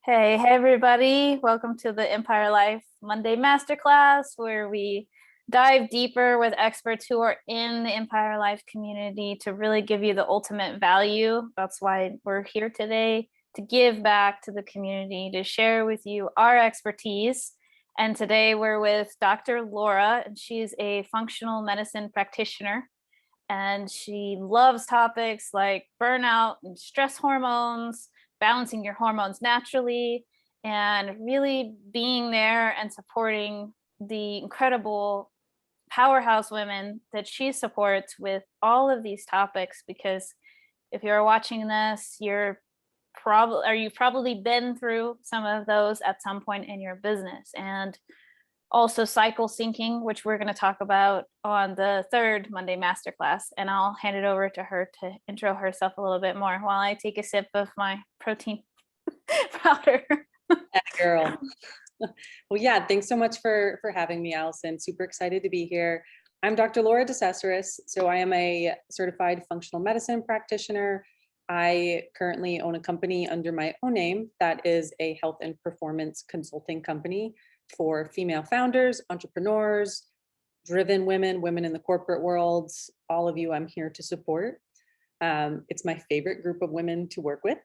Hey everybody. Welcome to the Empire Life Monday Masterclass, where we dive deeper with experts who are in the Empire Life community to really give you the ultimate value. That's why we're here today, to give back to the community, to share with you our expertise. And today we're with Dr. Laura, and she's a functional medicine practitioner. And she loves topics like burnout and stress hormones, balancing your hormones naturally, and really being there and supporting the incredible powerhouse women that she supports with all of these topics. Because if you're watching this, you've probably been through some of those at some point in your business. And also cycle syncing, which we're going to talk about on the third Monday Masterclass. And I'll hand it over to her to intro herself a little bit more while I take a sip of my protein powder. Girl. Well, yeah, thanks so much for having me, Allison. Super excited to be here. I'm Dr. Laura DeCesaris. So I am a certified functional medicine practitioner. I currently own a company under my own name that is a health and performance consulting company for female founders, entrepreneurs, driven women, women in the corporate world. All of you I'm here to support. It's my favorite group of women to work with,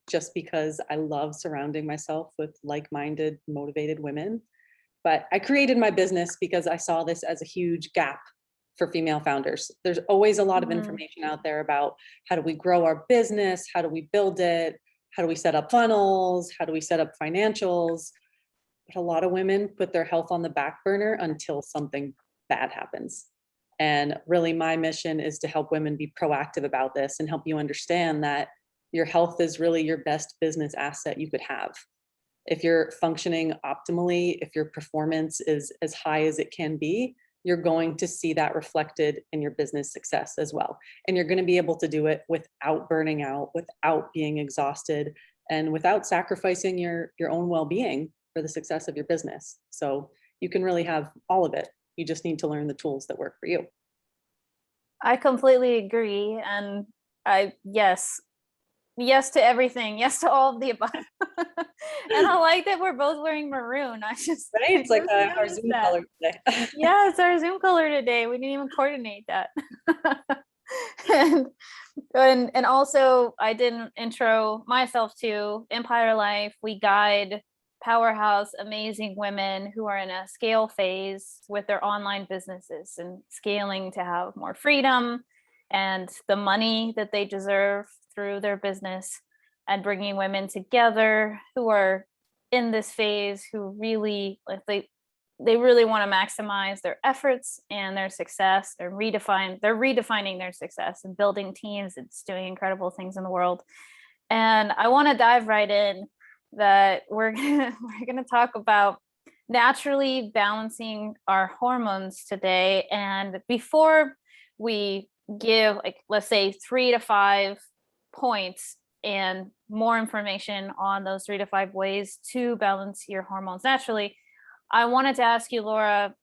just because I love surrounding myself with like-minded, motivated women. But I created my business because I saw this as a huge gap for female founders. There's always a lot of information out there about how do we grow our business? How do we build it? How do we set up funnels? How do we set up financials? But a lot of women put their health on the back burner until something bad happens. And really my mission is to help women be proactive about this and help you understand that your health is really your best business asset you could have. If you're functioning optimally, if your performance is as high as it can be, you're going to see that reflected in your business success as well. And you're going to be able to do it without burning out, without being exhausted, and without sacrificing your own well-being for the success of your business. So you can really have all of it. You just need to learn the tools that work for you. I completely agree. And yes to everything. Yes to all of the above. And I like that we're both wearing maroon. Right? It's like our Zoom color today. Yeah, it's our Zoom color today. We didn't even coordinate that. and also I didn't intro myself to Empire Life. We guide powerhouse, amazing women who are in a scale phase with their online businesses and scaling to have more freedom and the money that they deserve through their business, and bringing women together who are in this phase, who really they really want to maximize their efforts and their success. They're redefining their success and building teams. It's doing incredible things in the world. And I want to dive right in that we're gonna talk about naturally balancing our hormones today. And before we give, like, let's say 3 to 5 points and more information on those 3 to 5 ways to balance your hormones naturally, I wanted to ask you, Laura,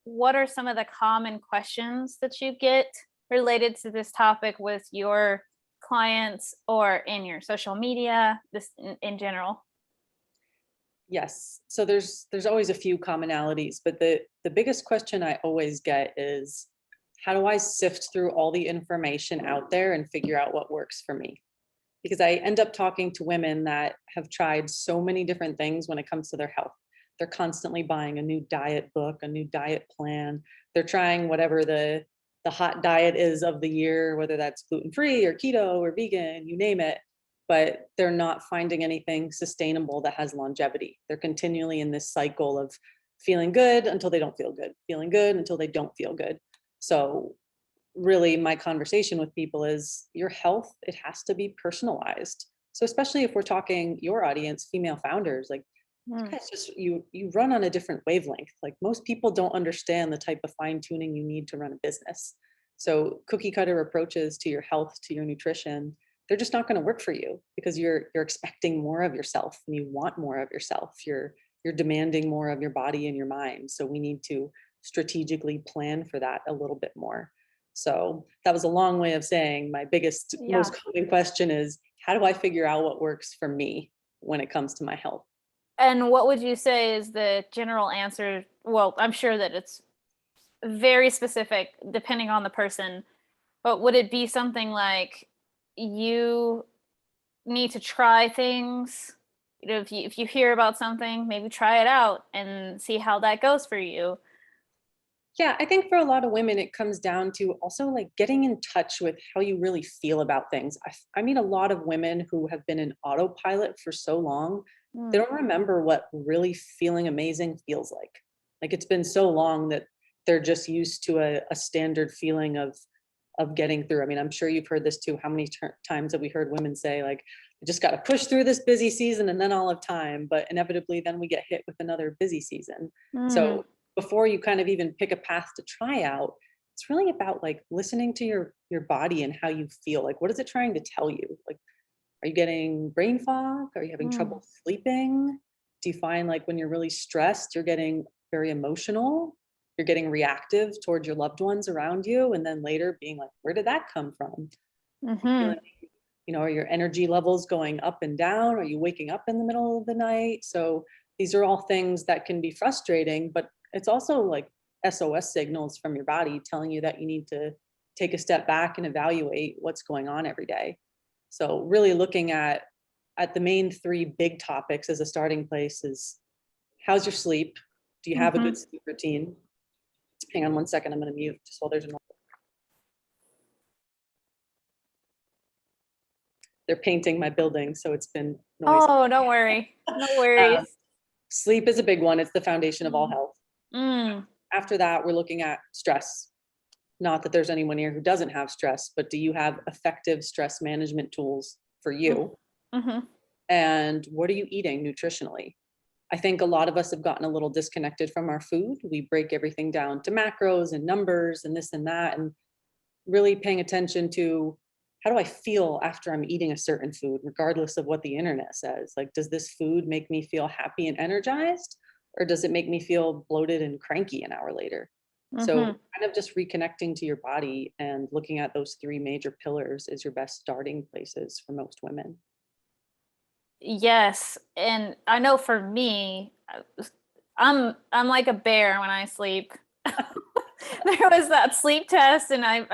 what are some of the common questions that you get related to this topic with your clients or in your social media, this in general? Yes. So there's always a few commonalities, but the biggest question I always get is, how do I sift through all the information out there and figure out what works for me? Because I end up talking to women that have tried so many different things when it comes to their health. They're constantly buying a new diet book, a new diet plan. They're trying whatever the hot diet is of the year, whether that's gluten-free or keto or vegan, you name it, but they're not finding anything sustainable that has longevity. They're continually in this cycle of feeling good until they don't feel good, feeling good until they don't feel good. So really my conversation with people is, your health, it has to be personalized. So especially if we're talking your audience, female founders, like it's just you run on a different wavelength. Like most people don't understand the type of fine tuning you need to run a business. So cookie cutter approaches to your health, to your nutrition, they're just not going to work for you, because you're expecting more of yourself and you want more of yourself. You're demanding more of your body and your mind. So we need to strategically plan for that a little bit more. So that was a long way of saying my biggest, most common question is, how do I figure out what works for me? when it comes to my health. And what would you say is the general answer? Well, I'm sure that it's very specific depending on the person, but would it be something like you need to try things? You know, if you hear about something, maybe try it out and see how that goes for you. Yeah, I think for a lot of women, it comes down to also like getting in touch with how you really feel about things. I mean, a lot of women who have been in autopilot for so long, they Mm, don't remember what really feeling amazing feels like. Like it's been so long that they're just used to a standard feeling of getting through. I mean, I'm sure you've heard this too. How many times have we heard women say like, "I just got to push through this busy season and then I'll have time," but inevitably then we get hit with another busy season. mm, So before you kind of even pick a path to try out, it's really about like listening to your body and how you feel. Like, what is it trying to tell you? Like, are you getting brain fog? Are you having mm, trouble sleeping? Do you find like when you're really stressed, you're getting very emotional? You're getting reactive towards your loved ones around you, and then later being like, where did that come from? You mm-hmm, feeling, are your energy levels going up and down? Are you waking up in the middle of the night? So these are all things that can be frustrating, but it's also like SOS signals from your body telling you that you need to take a step back and evaluate what's going on every day. So really looking at the main three big topics as a starting place is how's your sleep? Do you have a mm-hmm. good sleep routine? Hang on one second, I'm going to mute just while there's a they're painting my building, so it's been noisy. Oh, don't worry. No Um, worries. Sleep is a big one. It's the foundation of all Mm, health. mm, After that, we're looking at stress. Not that there's anyone here who doesn't have stress, but do you have effective stress management tools for mm, you? mm-hmm, And what are you eating nutritionally? I think a lot of us have gotten a little disconnected from our food. We break everything down to macros and numbers and this and that, and really paying attention to how do I feel after I'm eating a certain food, regardless of what the internet says? Like, does this food make me feel happy and energized, or does it make me feel bloated and cranky an hour later? mm-hmm. So, kind of just reconnecting to your body and looking at those three major pillars is your best starting places for most women. Yes, and I know for me, I'm like a bear when I sleep. There was that sleep test, and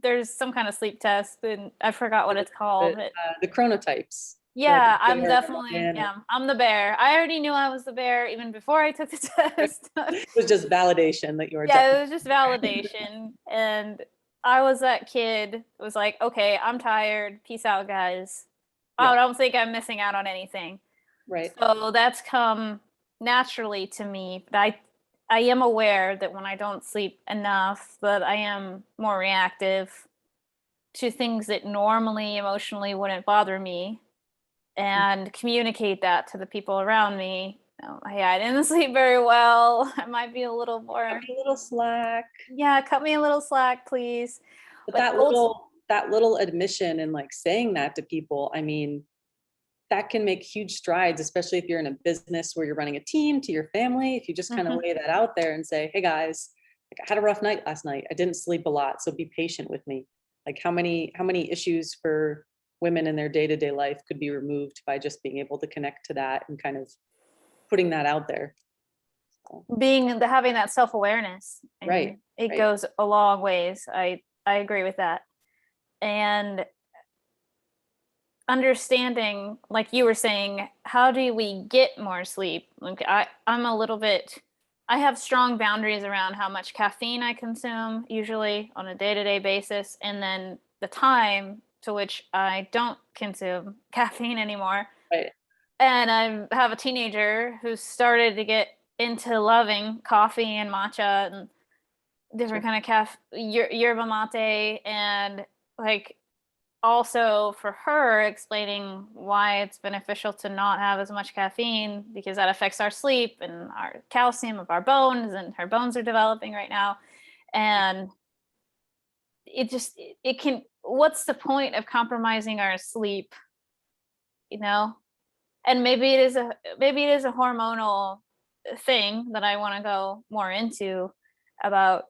there's some kind of sleep test, and I forgot what it's called. But The chronotypes. The yeah, I'm bear, definitely lion, I'm the bear. I already knew I was the bear even before I took the test. it was just validation that you are Yeah, it definitely. was just validation, and I was that kid. It was like, okay, I'm tired. Peace out, guys. I Yeah, don't think I'm missing out on anything. right. So that's come naturally to me. But I am aware that when I don't sleep enough, that I am more reactive to things that normally emotionally wouldn't bother me, and communicate that to the people around me. Hey, I didn't sleep very well. I might be a little Cut more, me a little slack. yeah, cut me a little slack, please. But But that little admission and like saying that to people, I mean, that can make huge strides, especially if you're in a business where you're running a team to your family. If you just kind of mhm. lay that out there and say, hey guys, like, I had a rough night last night. I didn't sleep a lot. So be patient with me. Like how many issues for women in their day-to-day life could be removed by just being able to connect to that and kind of putting that out there. So, Having that self-awareness, I right, mean, it right. goes a long ways. I agree with that. And understanding, like you were saying, how do we get more sleep? Like I'm a little bit, I have strong boundaries around how much caffeine I consume usually on a day-to-day basis, and then the time to which I don't consume caffeine anymore. Right. And I have a teenager who started to get into loving coffee and matcha and different Sure. kind of yerba mate, and like also for her explaining why it's beneficial to not have as much caffeine because that affects our sleep and our calcium of our bones, and her bones are developing right now. And it just it can, what's the point of compromising our sleep, you know? And maybe it is a hormonal thing that I want to go more into, about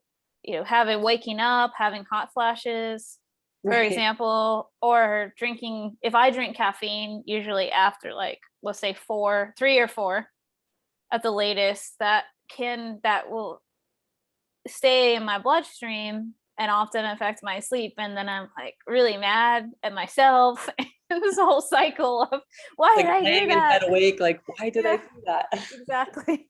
having waking up, having hot flashes. for Right. example, or drinking, if I drink caffeine, usually after like, let's say 3 or 4 at the latest, that will stay in my bloodstream and often affect my sleep. And then I'm like really mad at myself. And this whole cycle of why did Like I do laying in that? bed awake, like, why did I Yeah, do that? exactly.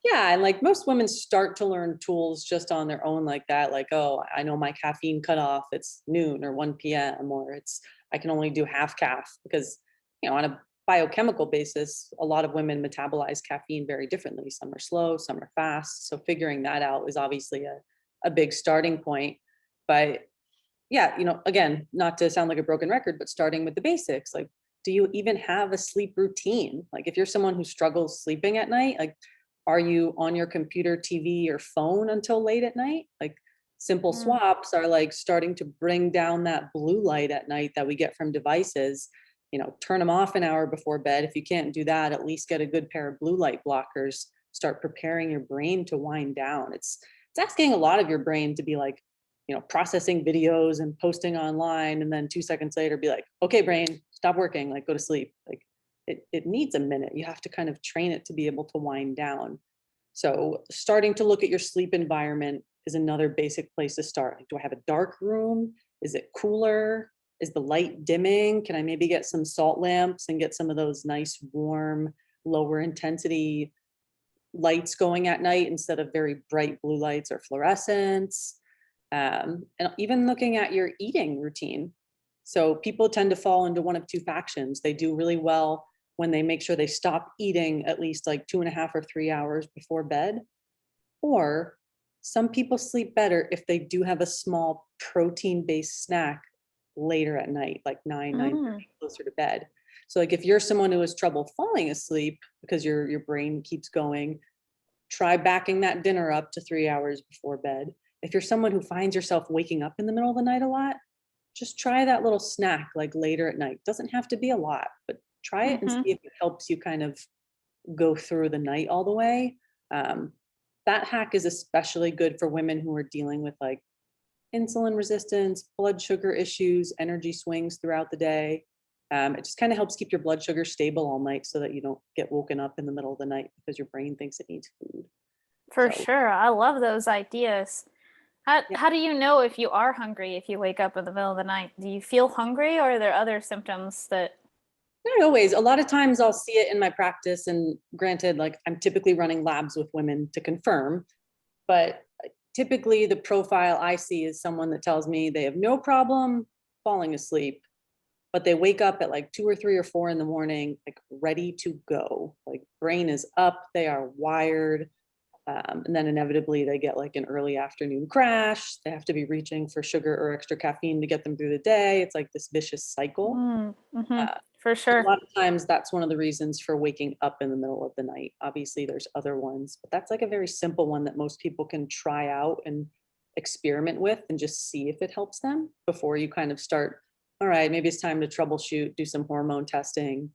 Yeah, and like most women start to learn tools just on their own like that, like, oh, I know my caffeine cutoff, it's noon or 1 p.m. or it's I can only do half caff because, on a biochemical basis, a lot of women metabolize caffeine very differently. Some are slow, some are fast. So figuring that out is obviously a big starting point. But yeah, again, not to sound like a broken record, but starting with the basics, like, do you even have a sleep routine? Like, if you're someone who struggles sleeping at night, like, are you on your computer, TV, or phone until late at night? Like, simple Mm, swaps are like starting to bring down that blue light at night that we get from devices. Turn them off an hour before bed. If you can't do that, at least get a good pair of blue light blockers. Start preparing your brain to wind down. It's asking a lot of your brain to be like, processing videos and posting online, and then 2 seconds later be like, okay, brain, stop working, like go to sleep. Like it needs a minute. You have to kind of train it to be able to wind down. So starting to look at your sleep environment is another basic place to start. Like, do I have a dark room? Is it cooler? Is the light dimming? Can I maybe get some salt lamps and get some of those nice, warm, lower intensity lights going at night instead of very bright blue lights or fluorescents? And even looking at your eating routine. So people tend to fall into one of two factions. They do really well when they make sure they stop eating at least like 2.5 or 3 hours before bed. Or some people sleep better if they do have a small protein based snack later at night, like 9:30, mm. closer to bed. So like if you're someone who has trouble falling asleep because your brain keeps going, try backing that dinner up to 3 hours before bed. If you're someone who finds yourself waking up in the middle of the night a lot, just try that little snack like later at night. Doesn't have to be a lot, but try it and see Hmm. if it helps you kind of go through the night all the way. Um, that hack is especially good for women who are dealing with like insulin resistance, blood sugar issues, energy swings throughout the day. It just kind of helps keep your blood sugar stable all night so that you don't get woken up in the middle of the night because your brain thinks it needs food. For So sure. I love those ideas. How yeah, how do you know if you are hungry if you wake up in the middle of the night? Do you feel hungry or are there other symptoms that not always. A lot of times I'll see it in my practice, and granted, like I'm typically running labs with women to confirm, but typically the profile I see is someone that tells me they have no problem falling asleep, but they wake up at like 2 or 3 or 4 in the morning, like ready to go. Like brain is up, they are wired. And then inevitably they get like an early afternoon crash. They have to be reaching for sugar or extra caffeine to get them through the day. It's like this vicious cycle. mm-hmm, Uh, for so a sure. lot of times that's one of the reasons for waking up in the middle of the night. Obviously, there's other ones, but that's like a very simple one that most people can try out and experiment with and just see if it helps them before you kind of start. All right, maybe it's time to troubleshoot, do some hormone testing,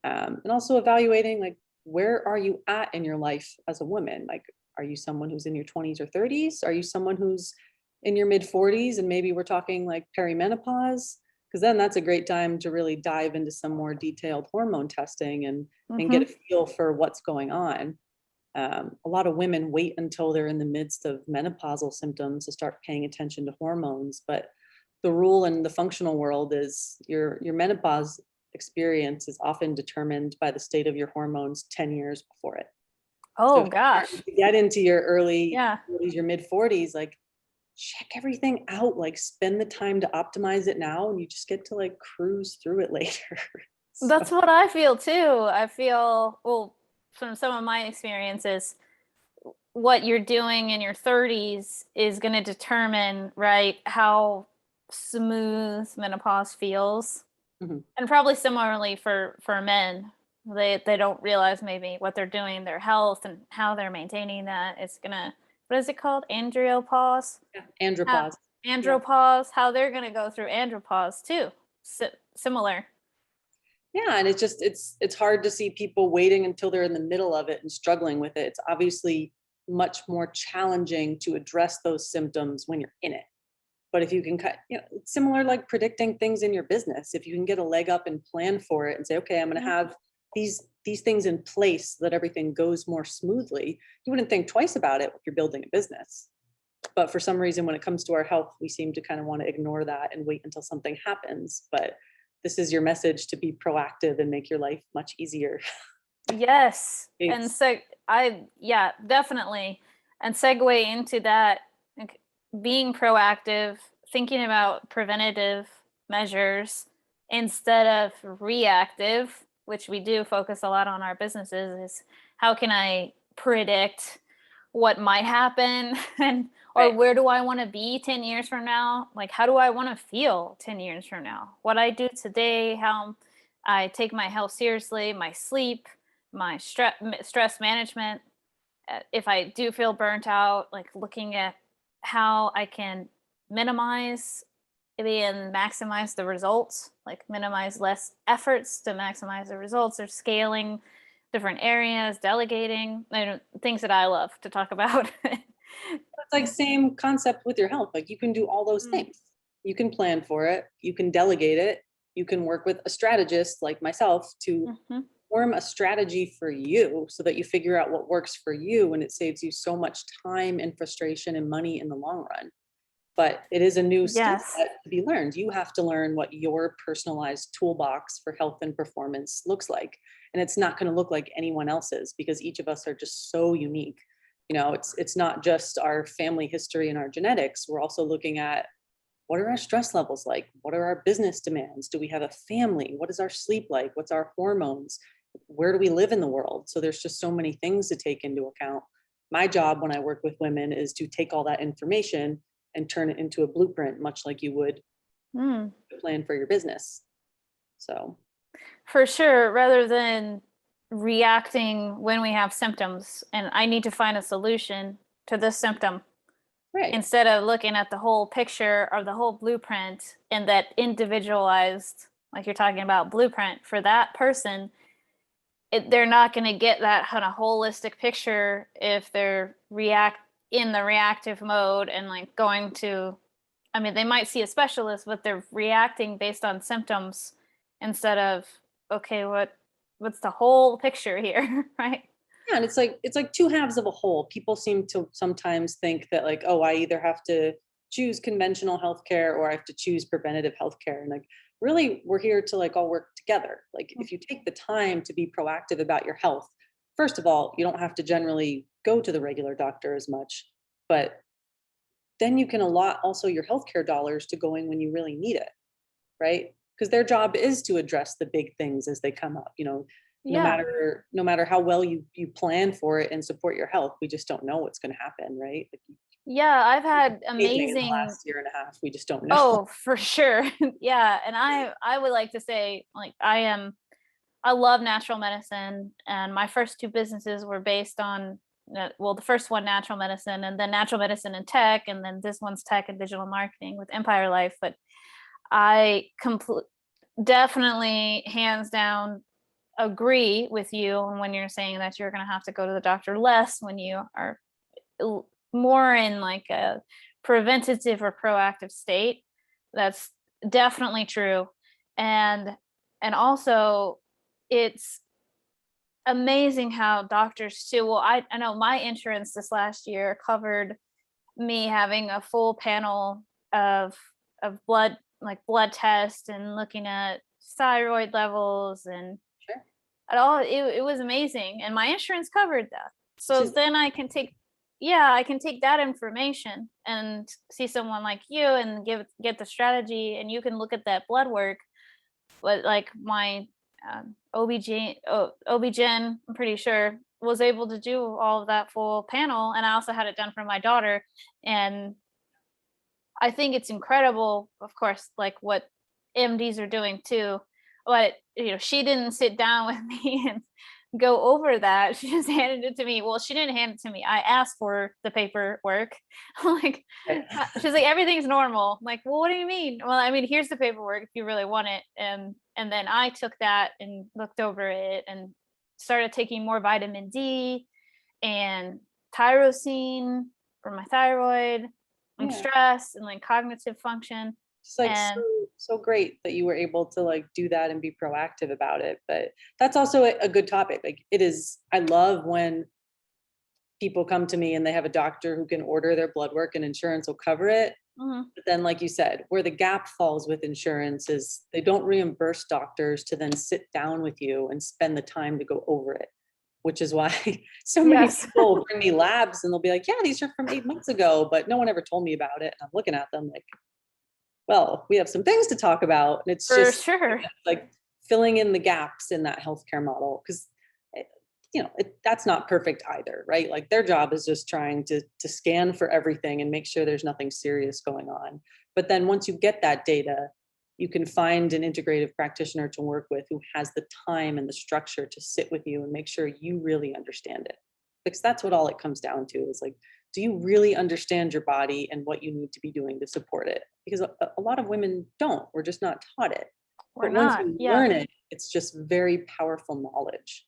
and also evaluating like where are you at in your life as a woman? Like, are you someone who's in your 20s or 30s? Are you someone who's in your mid 40s and maybe we're talking like perimenopause? Because then that's a great time to really dive into some more detailed hormone testing and get Mm-hmm. a feel for what's going on. A lot of women wait until they're in the midst of menopausal symptoms to start paying attention to hormones, but the rule in the functional world is your menopause experience is often determined by the state of your hormones 10 years before it. So Oh if you're starting gosh. to get into your early Yeah. 40s, your mid 40s, like check everything out, like spend the time to optimize it now and you just get to like cruise through it later. That's So what I feel too. I feel, well, from some of my experiences, what you're doing in your 30s is going to determine, right, how smooth menopause feels. mhm. And probably similarly for men. They don't realize maybe what they're doing, their health and how they're maintaining that. It's gonna, what is it called? Andropause? Yeah, How andropause. Yeah. andropause, how they're gonna go through andropause too. Similar. Yeah, and it's hard to see people waiting until they're in the middle of it and struggling with it. It's obviously much more challenging to address those symptoms when you're in it. But if you can cut, it's similar like predicting things in your business. If you can get a leg up and plan for it and say, okay, I'm going to have these things in place so that everything goes more smoothly, you wouldn't think twice about it if you're building a business. But for some reason, when it comes to our health, we seem to kind of want to ignore that and wait until something happens. But this is your message to be proactive and make your life much easier. Yes. And It's so yeah, definitely. And segue into that, like, being proactive, thinking about preventative measures instead of reactive, which we do focus a lot on our businesses, is how can I predict what might happen and or right. where do I want to be 10 years from now? Like, how do I want to feel 10 years from now? What I do today, how I take my health seriously, my sleep, my stress management. If I do feel burnt out, like looking at how I can minimize maybe and maximize the results, like minimize less efforts to maximize the results, or scaling different areas, delegating, things that I love to talk about. It's like same concept with your health. Like you can do all those Mm, things. You can plan for it. You can delegate it. You can work with a strategist like myself to mhm. form a strategy for you so that you figure out what works for you, and it saves you so much time and frustration and money in the long run. But it is a new skill Yes. set to be learned. You have to learn what your personalized toolbox for health and performance looks like. And it's not going to look like anyone else's because each of us are just so unique. It's not just our family history and our genetics. We're also looking at what are our stress levels like? What are our business demands? Do we have a family? What is our sleep like? What's our hormones? Where do we live in the world? So there's just so many things to take into account. My job when I work with women is to take all that information and turn it into a blueprint, much like you would Mm. plan for your business. So, For sure, rather than reacting when we have symptoms and I need to find a solution to this symptom, right. instead of looking at the whole picture or the whole blueprint and that individualized, like you're talking about, blueprint for that person, they're not going to get that kind of holistic picture if they're react in the reactive mode and like going to, I mean, they might see a specialist, but they're reacting based on symptoms instead of, okay, what's the whole picture here, right? Yeah, and it's like two halves of a whole. People seem to sometimes think that like, oh, I either have to choose conventional healthcare or I have to choose preventative healthcare. And like really we're here to like all work together. Like if you take the time to be proactive about your health, first of all, you don't have to generally go to the regular doctor as much, but then you can allot also your healthcare dollars to going when you really need it, right? Because their job is to address the big things as they come up. No Yeah. matter how well you plan for it and support your health, we just don't know what's going to happen, right? Like Yeah, I've had anything in the amazing. last year and a half, we just don't know. Oh, for sure. Yeah, and I would like to say, like, I love natural medicine, and my first two businesses were based on well, the first one natural medicine, and then natural medicine and tech, and then this one's tech and digital marketing with Empire Life. But I definitely, hands down, agree with you when you're saying that you're going to have to go to the doctor less when you are more in like a preventative or proactive state. That's definitely true. And also, it's amazing how doctors too, well, I know my insurance this last year covered me having a full panel of blood, like blood tests and looking at thyroid levels and Sure. at all. It was amazing, and my insurance covered that. Which So is then I can take, yeah, I can take that information and see someone like you and get the strategy, and you can look at that blood work. But like my OB-GYN, I'm pretty sure, was able to do all of that full panel, and I also had it done for my daughter. And I think it's incredible, of course, like what MDs are doing too. But she didn't sit down with me and go over that. She just handed it to me. Well, she didn't hand it to me. I asked for the paperwork. Like, she's like, everything's normal. I'm like, well, what do you mean? Well, I mean, here's the paperwork if you really want it. And then I took that and looked over it and started taking more vitamin D and tyrosine for my thyroid. like Yeah. stress and like cognitive function. It's like And so great that you were able to like do that and be proactive about it. But that's also a good topic. Like it is, I love when people come to me and they have a doctor who can order their blood work and insurance will cover it. mhm, But then, like you said, where the gap falls with insurance is they don't reimburse doctors to then sit down with you and spend the time to go over it, which is why so many yes, people bring me labs and they'll be like, yeah, these are from 8 months ago, but no one ever told me about it. And I'm looking at them like, well, we have some things to talk about. And it's for just sure. like filling in the gaps in that healthcare model. Cause that's not perfect either, right? Like their job is just trying to scan for everything and make sure there's nothing serious going on. But then once you get that data, you can find an integrative practitioner to work with who has the time and the structure to sit with you and make sure you really understand it. Because that's what all it comes down to is like, do you really understand your body and what you need to be doing to support it? Because a lot of women don't. We're just not taught it. We're But once not. you Yeah, learn it, it's just very powerful knowledge.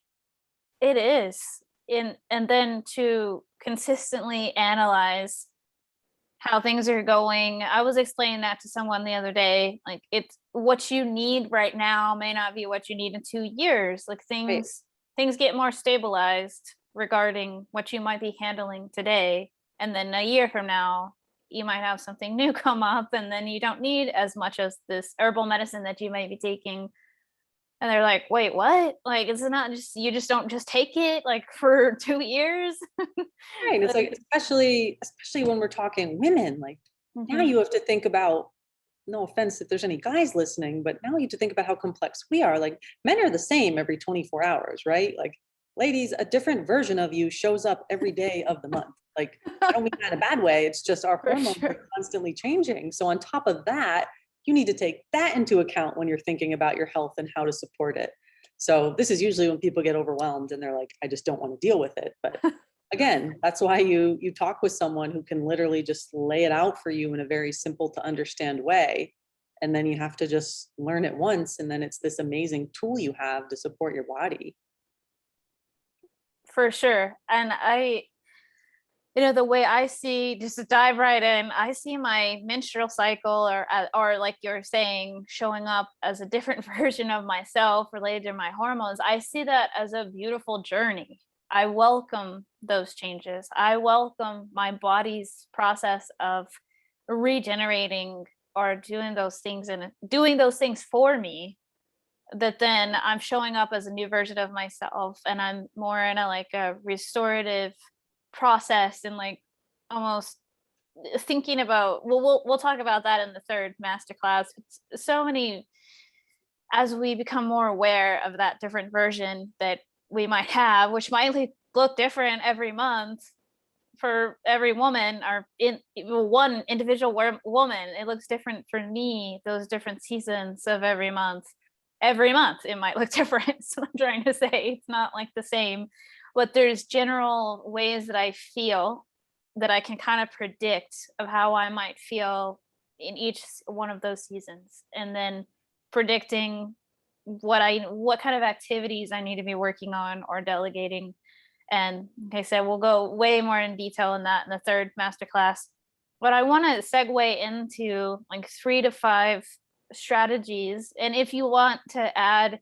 it is. And then to consistently analyze how things are going. I was explaining that to someone the other day. Like it's what you need right now may not be what you need in 2 years. Like Right. things get more stabilized regarding what you might be handling today. And then a year from now, you might have something new come up, and then you don't need as much as this herbal medicine that you might be taking. And they're like, wait, what? Like, is it not just you just don't just take it like for 2 years? Right. It's like Like, especially when we're talking women, like now mhm, you have to think about, no offense if there's any guys listening, but now you have to think about how complex we are. Like men are the same every 24 hours, right? Like ladies, a different version of you shows up every day of the month. Like I don't mean that in a bad way. It's just our for hormones sure. are constantly changing. So on top of that, you need to take that into account when you're thinking about your health and how to support it. So this is usually when people get overwhelmed and they're like, I just don't want to deal with it. But again, that's why you talk with someone who can literally just lay it out for you in a very simple to understand way. And then you have to just learn it once, and then it's this amazing tool you have to support your body. For sure. And the way I see, just to dive right in, I see my menstrual cycle, or like you're saying, showing up as a different version of myself related to my hormones. I see that as a beautiful journey. I welcome those changes. I welcome my body's process of regenerating or doing those things and doing those things for me, that then I'm showing up as a new version of myself, and I'm more in a like a restorative process, and like almost thinking about, well, we'll talk about that in the third masterclass. It's so many, as we become more aware of that different version that we might have, which might look different every month for every woman, or in one individual woman. It looks different for me, those different seasons of every month it might look different. So I'm trying to say it's not like the same, but there's general ways that I feel that I can kind of predict of how I might feel in each one of those seasons, and then predicting what kind of activities I need to be working on or delegating. And like I said, we'll go way more in detail in that in the third masterclass. But I want to segue into like 3 to 5 strategies. And if you want to add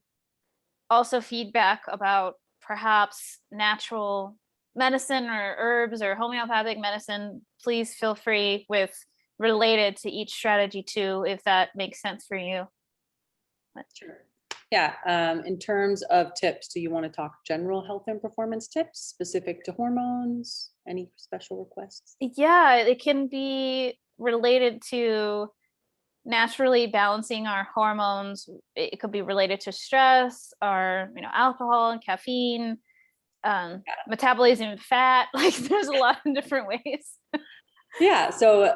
also feedback about perhaps natural medicine or herbs or homeopathic medicine, please feel free with related to each strategy too, if that makes sense for you. Sure. Yeah. In terms of tips, do you want to talk general health and performance tips specific to hormones? Any special requests? Yeah, it can be related to naturally balancing our hormones. It could be related to stress or alcohol and caffeine, metabolism of fat. Like there's a lot of different ways. Yeah. So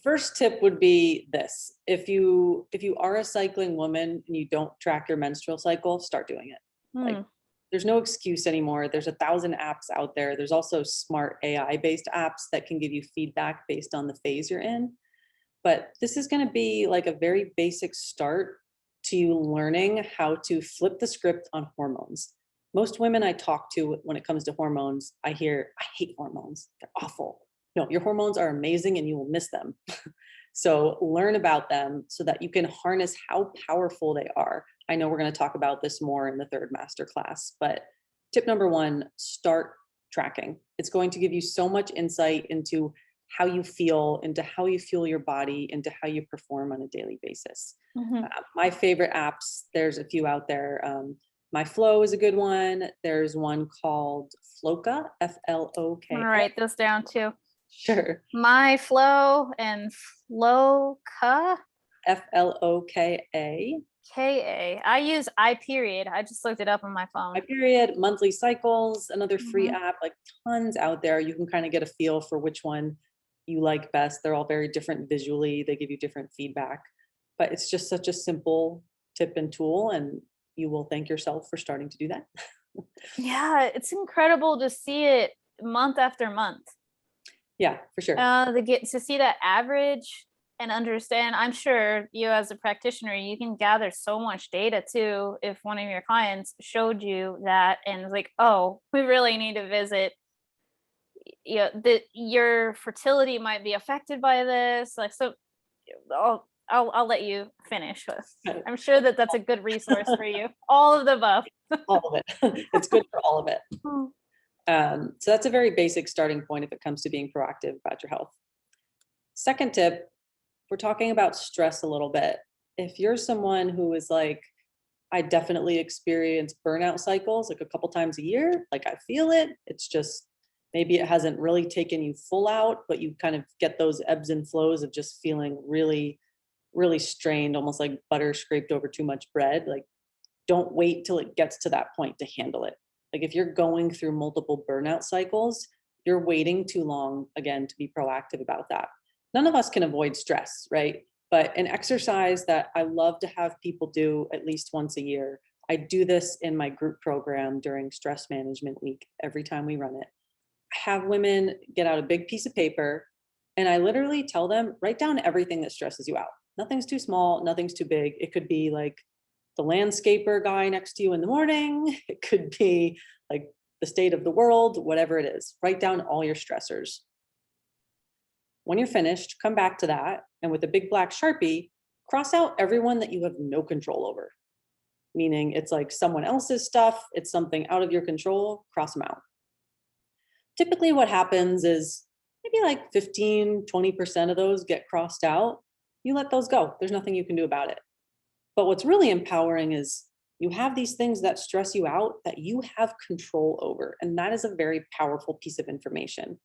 first tip would be this. If you are a cycling woman and you don't track your menstrual cycle, start doing it. Like Hmm. there's no excuse anymore. There's 1,000 apps out there. There's also smart AI based apps that can give you feedback based on the phase you're in. But this is going to be like a very basic start to you learning how to flip the script on hormones. Most women I talk to when it comes to hormones, I hear, I hate hormones. They're awful. No, your hormones are amazing and you will miss them. So learn about them so that you can harness how powerful they are. I know we're going to talk about this more in the third masterclass, but tip number one, start tracking. It's going to give you so much insight into how you feel, into how you fuel your body, into how you perform on a daily basis. Mhm. My favorite apps, there's a few out there. My Flow is a good one. There's one called Floka, I'm Floka. gonna write this down too. Sure. My Flow and Floka. Floka. KA. I use I period. I just looked it up on my My phone. period, monthly cycles, another free Mhm. app, like tons out there. You can kind of get a feel for which one you like best. They're all very different visually. They give you different feedback, but it's just such a simple tip and tool, and you will thank yourself for starting to do that. Yeah, it's incredible to see it month after month. Yeah, for sure. To see that average and understand. I'm sure you, as a practitioner, you can gather so much data too. If one of your clients showed you that and was like, "Oh, we really need to visit," that your fertility might be affected by this. Like, so I'll let you finish. I'm sure that that's a good resource for you. All of the above. All of it. It's good for all of it. Mm. So that's a very basic starting point if it comes to being proactive about your health. Second tip, we're talking about stress a little bit. If you're someone who is like, I definitely experience burnout cycles like a couple times a year, like I feel it. It's just maybe it hasn't really taken you full out, but you kind of get those ebbs and flows of just feeling really, really strained, almost like butter scraped over too much bread. Like, don't wait till it gets to that point to handle it. Like if you're going through multiple burnout cycles, you're waiting too long again to be proactive about that. None of us can avoid stress, right? But an exercise that I love to have people do at least once a year. I do this in my group program during stress management week every time we run it. I have women get out a big piece of paper and I literally tell them, write down everything that stresses you out. Nothing's too small, nothing's too big. It could be like the landscaper guy next to you in the morning. It could be like the state of the world, whatever it is. Write down all your stressors. When you're finished, come back to that. And with a big black Sharpie, cross out everyone that you have no control over. Meaning it's like someone else's stuff, it's something out of your control, cross them out. Typically, what happens is maybe like 15, 20% of those get crossed out. You let those go. There's nothing you can do about it. But what's really empowering is you have these things that stress you out that you have control over. And that is a very powerful piece of information.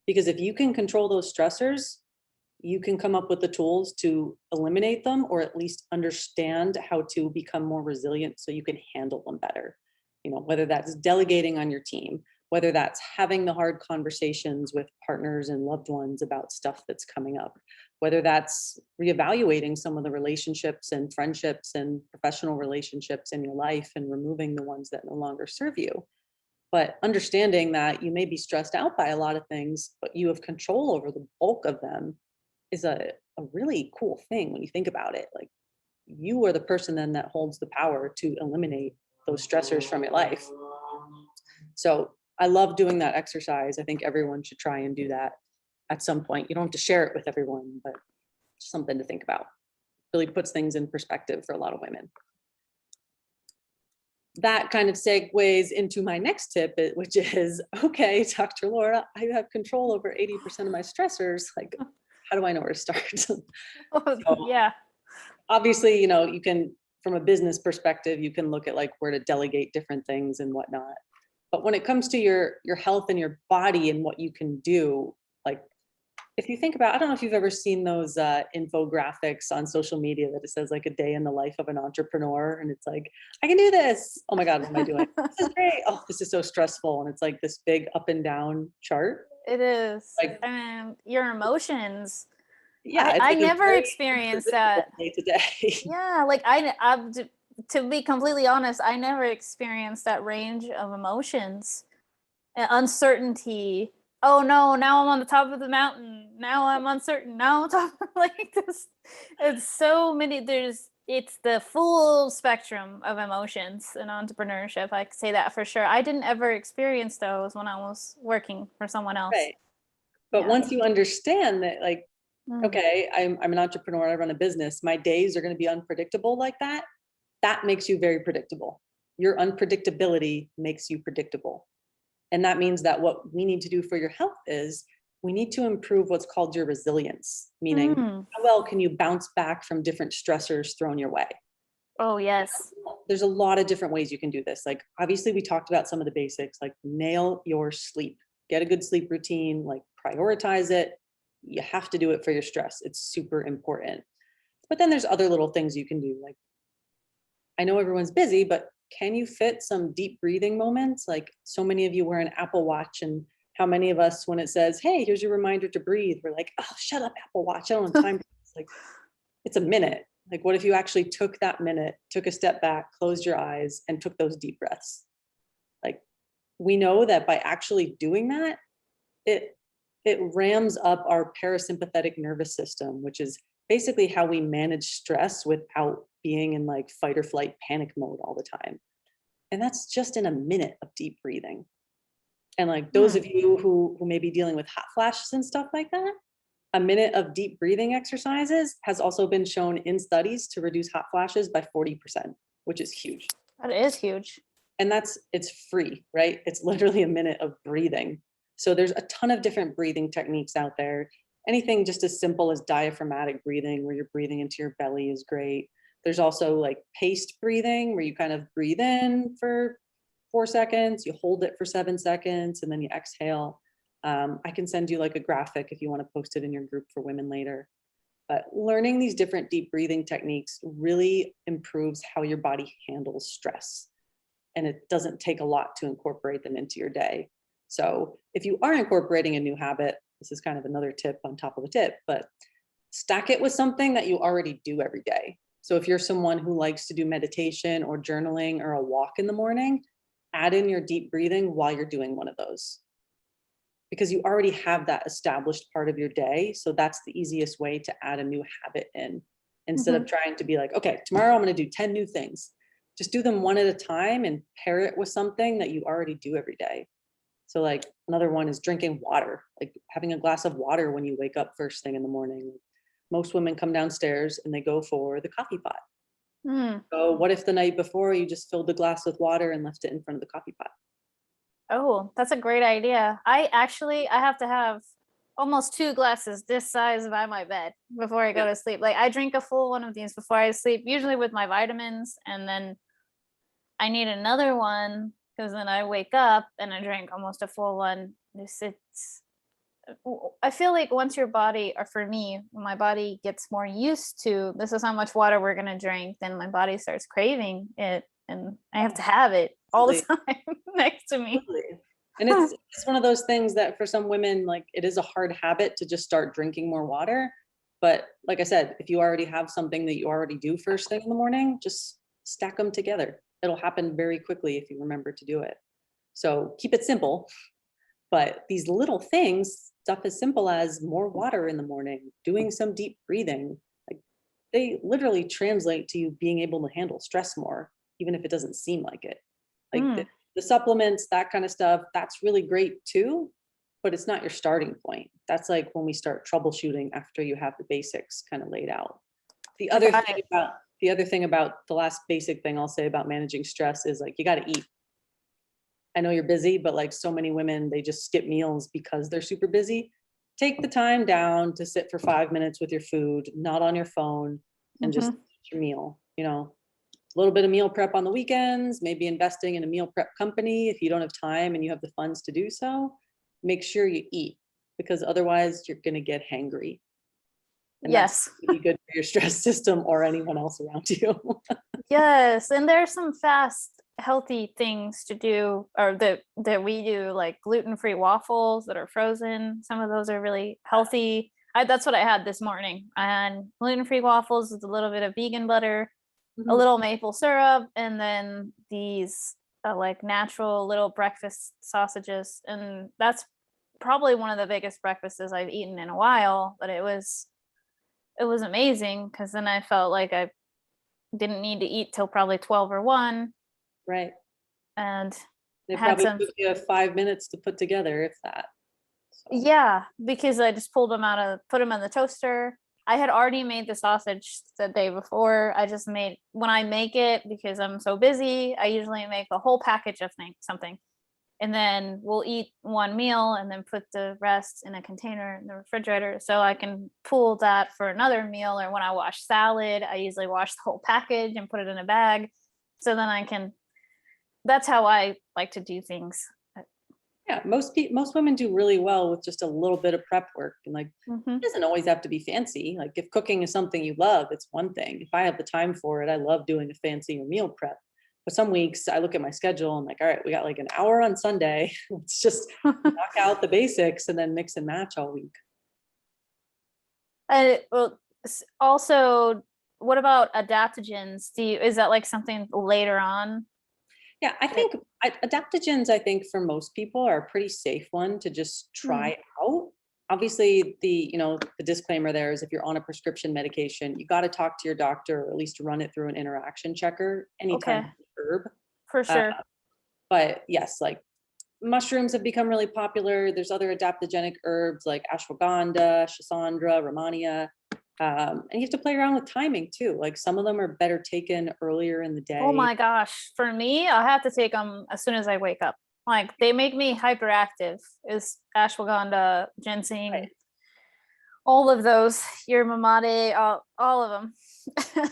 Because if you can control those stressors, you can come up with the tools to eliminate them or at least understand how to become more resilient so you can handle them better. You know, whether that's delegating on your team, whether that's having the hard conversations with partners and loved ones about stuff that's coming up, whether that's reevaluating some of the relationships and friendships and professional relationships in your life and removing the ones that no longer serve you. But understanding that you may be stressed out by a lot of things, but you have control over the bulk of them is a really cool thing when you think about it. Like you are the person then that holds the power to eliminate those stressors from your life. So I love doing that exercise. I think everyone should try and do that at some point. You don't have to share it with everyone, but something to think about. Really puts things in perspective for a lot of women. That kind of segues into my next tip, which is, okay, Dr. Laura, I have control over 80% of my stressors. Like, how do I know where to start? So Yeah. obviously, you know, you can, from a business perspective, you can look at like where to delegate different things and whatnot. But when it comes to your health and your body and what you can do, like if you think about, I don't know if you've ever seen those infographics on social media that it says like a day in the life of an entrepreneur, and it's like, I can do this. Oh my God, what am I doing? This is great. Oh, this is so stressful, and it's like this big up and down chart. It is. Like, And your emotions. yeah, it's I like a never very experienced unpredictable that. day to day. Yeah, like to be completely honest, I never experienced that range of emotions. Uncertainty. Oh no, now I'm on the top of the mountain. Now I'm uncertain. Now I'm top like this. It's so many. It's the full spectrum of emotions in entrepreneurship. I could say that for sure. I didn't ever experience those when I was working for someone else. Right. But Yeah. once you understand that, like, Mm. okay, I'm an entrepreneur, I run a business, my days are going to be unpredictable like that. That makes you very predictable. Your unpredictability makes you predictable. And that means that what we need to do for your health is we need to improve what's called your resilience, meaning Mm. how well can you bounce back from different stressors thrown your way? Oh, yes. There's a lot of different ways you can do this. Like, obviously, we talked about some of the basics, like nail your sleep, get a good sleep routine, like prioritize it. You have to do it for your stress. It's super important. But then there's other little things you can do. Like, I know everyone's busy, but can you fit some deep breathing moments? Like, so many of you wear an Apple Watch, and how many of us, when it says, "Hey, here's your reminder to breathe," we're like, "Oh, shut up, Apple Watch. I don't have time." It's like, it's a minute. Like, what if you actually took that minute, took a step back, closed your eyes, and took those deep breaths? Like, we know that by actually doing that, it it rams up our parasympathetic nervous system, which is basically how we manage stress without being in like fight or flight panic mode all the time. And that's just in a minute of deep breathing. And like those Mm. of you who may be dealing with hot flashes and stuff like that, a minute of deep breathing exercises has also been shown in studies to reduce hot flashes by 40%, which is huge. That is huge. And it's free, right? It's literally a minute of breathing. So there's a ton of different breathing techniques out there. Anything just as simple as diaphragmatic breathing, where you're breathing into your belly, is great. There's also like paced breathing, where you kind of breathe in for 4 seconds, you hold it for 7 seconds, and then you exhale. I can send you like a graphic if you want to post it in your group for women later. But learning these different deep breathing techniques really improves how your body handles stress. And it doesn't take a lot to incorporate them into your day. So if you are incorporating a new habit, this is kind of another tip on top of a tip, but stack it with something that you already do every day. So if you're someone who likes to do meditation or journaling or a walk in the morning, add in your deep breathing while you're doing one of those, because you already have that established part of your day. So that's the easiest way to add a new habit in, instead of Mhm. trying to be like, okay, tomorrow I'm going to do 10 new things. Just do them one at a time and pair it with something that you already do every day. So like another one is drinking water, like having a glass of water when you wake up first thing in the morning. Most women come downstairs and they go for the coffee pot. Mm. So what if the night before you just filled the glass with water and left it in front of the coffee pot? Oh, that's a great idea. I have to have almost 2 glasses this size by my bed before I Yeah. go to sleep. Like, I drink a full one of these before I sleep, usually with my vitamins, and then I need another one because then I wake up and I drink almost a full one. I feel like once your body, or for me, when my body gets more used to this is how much water we're gonna drink, then my body starts craving it, and I have to have it all the Absolutely. time next to me. Absolutely. And it's one of those things that for some women, like, it is a hard habit to just start drinking more water. But like I said, if you already have something that you already do first thing in the morning, just stack them together. It'll happen very quickly if you remember to do it. So keep it simple. But these little things, stuff as simple as more water in the morning, doing some deep breathing, like, they literally translate to you being able to handle stress more, even if it doesn't seem like it. Like Mm. the supplements, that kind of stuff, that's really great too, but it's not your starting point. That's like when we start troubleshooting after you have the basics kind of laid out. The other thing Right. about the other thing about the last basic thing I'll say about managing stress is, like, you got to eat. I know you're busy, but like so many women, they just skip meals because they're super busy. Take the time down to sit for 5 minutes with your food, not on your phone, and just Mhm. eat your meal. A little bit of meal prep on the weekends, maybe investing in a meal prep company if you don't have time and you have the funds to do so. Make sure you eat, because otherwise you're going to get hangry. And that's Yes. really good for your stress system or anyone else around you. Yes, and there's some fast, healthy things to do, or that we do, like gluten-free waffles that are frozen. Some of those are really healthy. That's what I had this morning. I had gluten-free waffles with a little bit of vegan butter, a Mhm. little maple syrup, and then these like natural little breakfast sausages. And that's probably one of the biggest breakfasts I've eaten in a while. But it was amazing because then I felt like I didn't need to eat till probably 12 or 1, Right. and They had probably some. took you 5 minutes to put together, if that. So Yeah, because I just put them in the toaster. I had already made the sausage the day before. I just made, when I make it, because I'm so busy, I usually make a whole package of something. And then we'll eat one meal and then put the rest in a container in the refrigerator so I can pull that for another meal. Or when I wash salad, I usually wash the whole package and put it in a bag. So then I can, that's how I like to do things. yeah, most women do really well with just a little bit of prep work, and like Mm-hmm. it doesn't always have to be fancy. Like if cooking is something you love, it's one thing. If I have the time for it, I love doing a fancier meal prep. But some weeks I look at my schedule, I'm like, all right, we got like an hour on Sunday. Let's just knock out the basics and then mix and match all week. Well, also, what about adaptogens? Is that like something later on? Yeah, I think adaptogens, I think for most people are a pretty safe one to just Mm, try out. Obviously, the disclaimer there is if you're on a prescription medication, you got to talk to your doctor or at least run it through an interaction checker anytime okay, it's an herb. for Uh, sure. but yes, like mushrooms have become really popular. There's other adaptogenic herbs like ashwagandha, shisandra, ramania. And you have to play around with timing too. Like some of them are better taken earlier in the Oh day. my gosh, for me, I have to take them as soon as I wake up. Like they make me hyperactive. Is ashwagandha, ginseng, all of those, your mamade, all of them.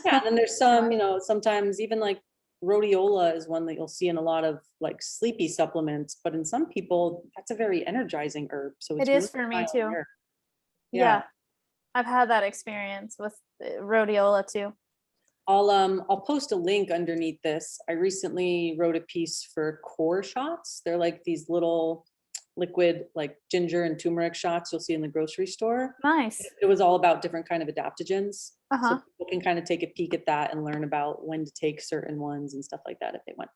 Yeah, and then there's some, sometimes even like rhodiola is one that you'll see in a lot of like sleepy supplements, but in some people, that's a very energizing herb. So It it's really is for me trial and too. error. Yeah. Yeah, I've had that experience with rhodiola too. I'll post a link underneath this. I recently wrote a piece for core shots. They're like these little liquid like ginger and turmeric shots you'll see in the grocery store. Nice. It was all about different kind of adaptogens. So Uh-huh. people can kind of take a peek at that and learn about when to take certain ones and stuff like that if they want.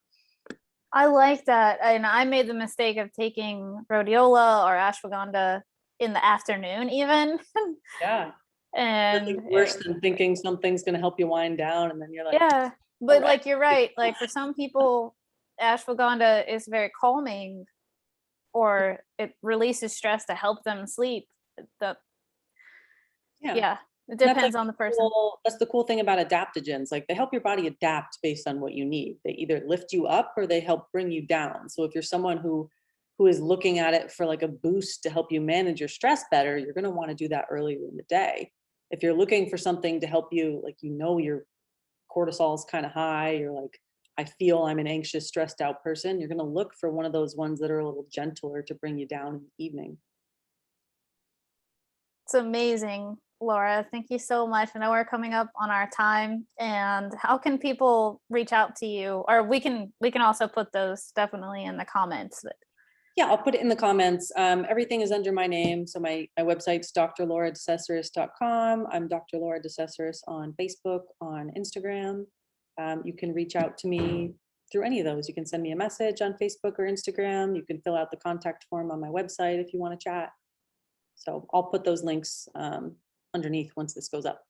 I like that. And I made the mistake of taking rhodiola or ashwagandha in the afternoon, even. Yeah. And Nothing worse than thinking something's gonna help you wind down, and then you're like, yeah, "All but right." like you're right. Like for some people, ashwagandha is very calming, or it releases stress to help them sleep. The Yeah. Yeah, it And that's like depends on the the person. cool that's the cool thing about adaptogens, like, they help your body adapt based on what you need. They either lift you up or they help bring you down. So if you're someone who is looking at it for, like, a boost to help you manage your stress better, you're gonna wanna do that earlier in the day. If you're looking for something to help you, like, your cortisol's kinda high, you're like, "I feel I'm an anxious, stressed out person," you're gonna look for one of those ones that are a little gentler to bring you down in the evening. It's amazing, Laura. Thank you so much. I know we're coming up on our time. And how can people reach out to you? Or we can also put those definitely in the comments. Yeah, I'll put it in the comments. Everything is under my name. So my website's drlauradecessoris.com. I'm Dr. Laura DeCessoris on Facebook, on Instagram. You can reach out to me through any of those. You can send me a message on Facebook or Instagram. You can fill out the contact form on my website if you want to chat. So I'll put those links underneath once this goes up.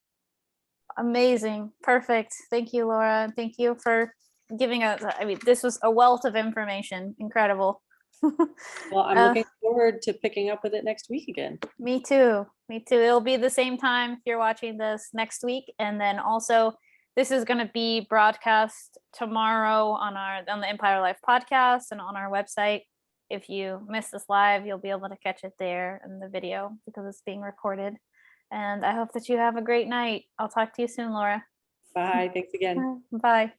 Amazing. Perfect. Thank you, Laura. And thank you for giving us, I mean, this was a wealth of information. Incredible. Well, I'm uh, looking forward to picking up with it next week again. Me too. Me too. It'll be the same time if you're watching this next week. And then also this is going to be broadcast tomorrow on the Empire Life podcast and on our website. If you miss this live, you'll be able to catch it there in the video because it's being recorded. And I hope that you have a great night. I'll talk to you soon, Laura. Bye. Thanks again. Bye.